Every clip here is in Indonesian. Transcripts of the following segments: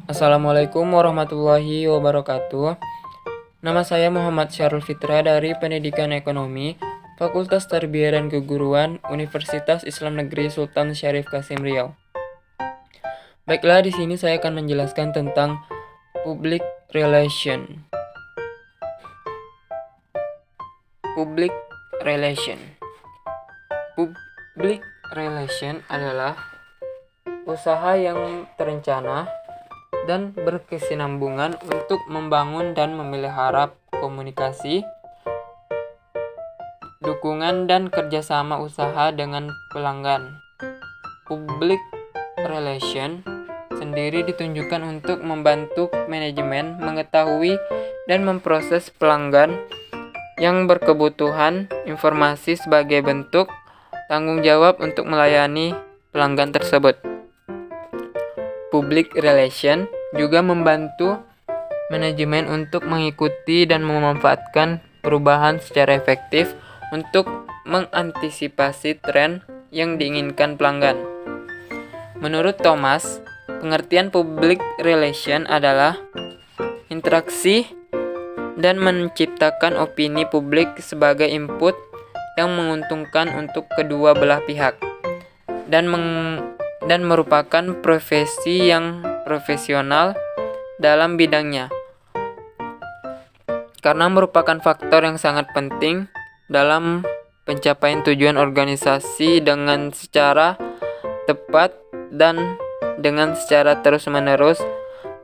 Assalamualaikum warahmatullahi wabarakatuh. Nama saya Muhammad Syarul Fitra dari Pendidikan Ekonomi, Fakultas Tarbiyah dan Keguruan, Universitas Islam Negeri Sultan Syarif Kasim Riau. Baiklah, di sini saya akan menjelaskan tentang public relation. Public relation. Public relation adalah usaha yang terencana dan berkesinambungan untuk membangun dan memelihara komunikasi, dukungan, dan kerjasama usaha dengan pelanggan. Public relation sendiri ditunjukkan untuk membantu manajemen mengetahui dan memproses pelanggan yang berkebutuhan informasi sebagai bentuk tanggung jawab untuk melayani pelanggan tersebut. Public relation juga membantu manajemen untuk mengikuti dan memanfaatkan perubahan secara efektif untuk mengantisipasi tren yang diinginkan pelanggan. Menurut Thomas, pengertian public relation adalah interaksi dan menciptakan opini publik sebagai input yang menguntungkan untuk kedua belah pihak dan merupakan profesi yang profesional dalam bidangnya, karena merupakan faktor yang sangat penting dalam pencapaian tujuan organisasi dengan secara tepat dan dengan secara terus-menerus,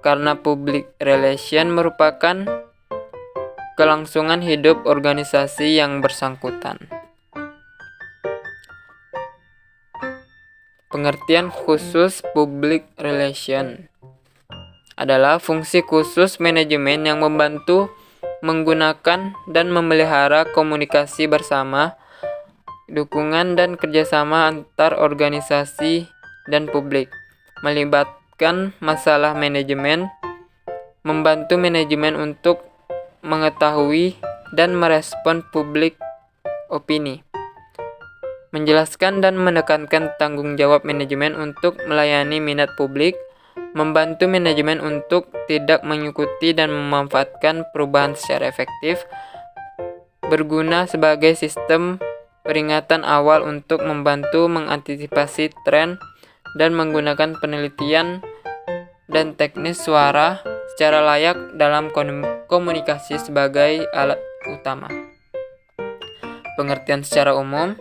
karena public relation merupakan kelangsungan hidup organisasi yang bersangkutan. Pengertian khusus public relation adalah fungsi khusus manajemen yang membantu menggunakan dan memelihara komunikasi bersama, dukungan dan kerjasama antar organisasi dan publik, melibatkan masalah manajemen, membantu manajemen untuk mengetahui dan merespon publik opini, menjelaskan dan menekankan tanggung jawab manajemen untuk melayani minat publik, membantu manajemen untuk tidak mengikuti dan memanfaatkan perubahan secara efektif, berguna sebagai sistem peringatan awal untuk membantu mengantisipasi tren dan menggunakan penelitian dan teknis suara secara layak dalam komunikasi sebagai alat utama. Pengertian secara umum,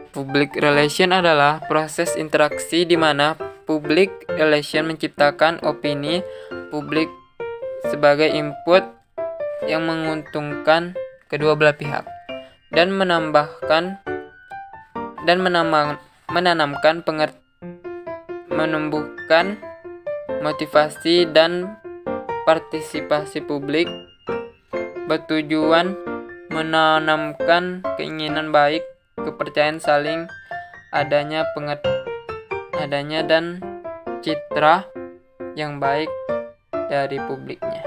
public relation adalah proses interaksi di mana public relation menciptakan opini publik sebagai input yang menguntungkan kedua belah pihak dan menumbuhkan motivasi dan partisipasi publik, bertujuan menanamkan keinginan baik, kepercayaan saling adanya dan citra yang baik dari publiknya.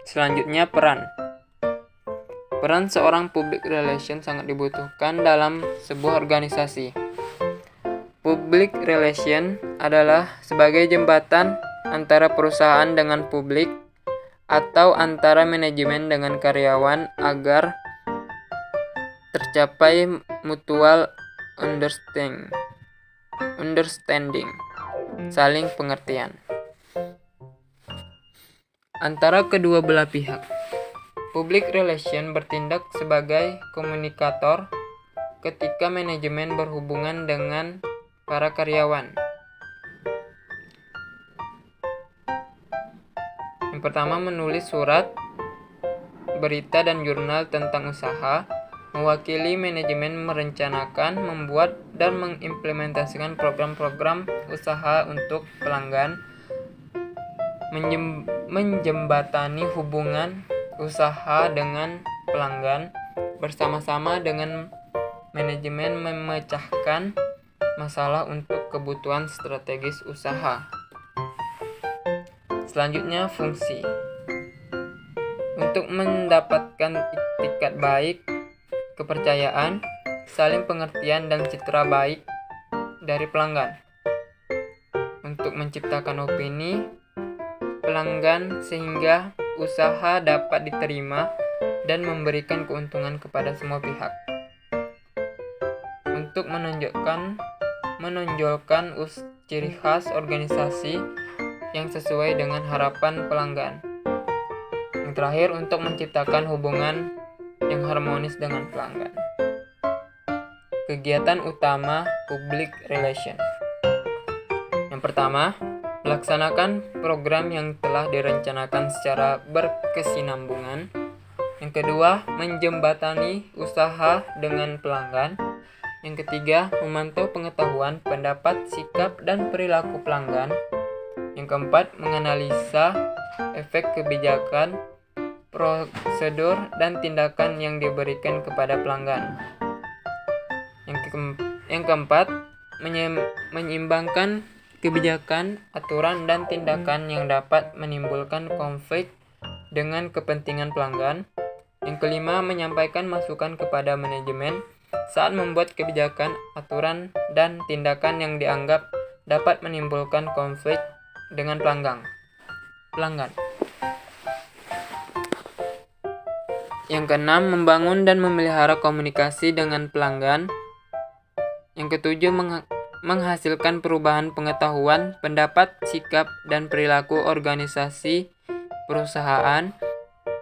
Selanjutnya, peran seorang public relation sangat dibutuhkan dalam sebuah organisasi. Public relation adalah sebagai jembatan antara perusahaan dengan publik atau antara manajemen dengan karyawan agar tercapai mutual understanding, saling pengertian antara kedua belah pihak. Public relation bertindak sebagai komunikator ketika manajemen berhubungan dengan para karyawan. Yang pertama, menulis surat, berita dan jurnal tentang usaha, mewakili manajemen merencanakan, membuat, dan mengimplementasikan program-program usaha untuk pelanggan, menjembatani hubungan usaha dengan pelanggan, bersama-sama dengan manajemen memecahkan masalah untuk kebutuhan strategis usaha. Selanjutnya, fungsi. Untuk mendapatkan itikat baik, kepercayaan, saling pengertian dan citra baik dari pelanggan. Untuk untuk menciptakan opini pelanggan sehingga usaha dapat diterima dan memberikan keuntungan kepada semua pihak. Untuk menonjolkan ciri khas organisasi yang sesuai dengan harapan pelanggan. Yang terakhir, untuk menciptakan hubungan yang harmonis dengan pelanggan. Kegiatan utama public relation. Yang pertama, melaksanakan program yang telah direncanakan secara berkesinambungan. Yang kedua, menjembatani usaha dengan pelanggan. Yang ketiga, memantau pengetahuan, pendapat, sikap, dan perilaku pelanggan. Yang keempat, menganalisa efek kebijakan, prosedur, dan tindakan yang diberikan kepada pelanggan. Yang keempat, menyeimbangkan kebijakan, aturan, dan tindakan yang dapat menimbulkan konflik dengan kepentingan pelanggan. Yang kelima, menyampaikan masukan kepada manajemen saat membuat kebijakan, aturan, dan tindakan yang dianggap dapat menimbulkan konflik dengan pelanggan. Yang keenam, membangun dan memelihara komunikasi dengan pelanggan. Yang ketujuh, menghasilkan perubahan pengetahuan, pendapat, sikap, dan perilaku organisasi perusahaan.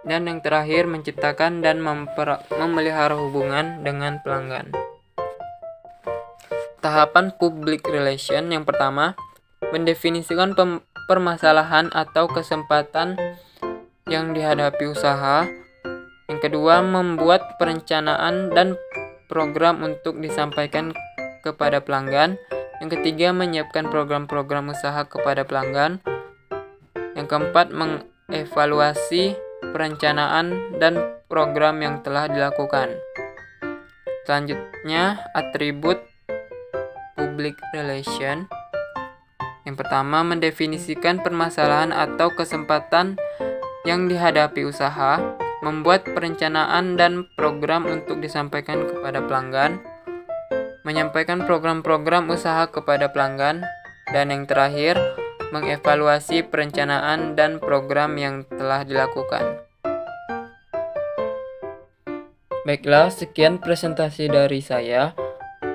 Dan yang terakhir, menciptakan dan memelihara hubungan dengan pelanggan. Tahapan public relation. Yang pertama, mendefinisikan permasalahan atau kesempatan yang dihadapi usaha. Yang kedua, membuat perencanaan dan program untuk disampaikan kepada pelanggan. Yang ketiga, menyiapkan program-program usaha kepada pelanggan. Yang keempat, mengevaluasi perencanaan dan program yang telah dilakukan. Selanjutnya, atribut public relation. Yang pertama, mendefinisikan permasalahan atau kesempatan yang dihadapi usaha, membuat perencanaan dan program untuk disampaikan kepada pelanggan, menyampaikan program-program usaha kepada pelanggan, dan yang terakhir, mengevaluasi perencanaan dan program yang telah dilakukan. Baiklah, sekian presentasi dari saya.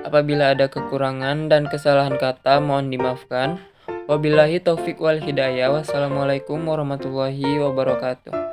Apabila ada kekurangan dan kesalahan kata, mohon dimaafkan. Wabillahi taufik wal hidayah. Wassalamualaikum warahmatullahi wabarakatuh.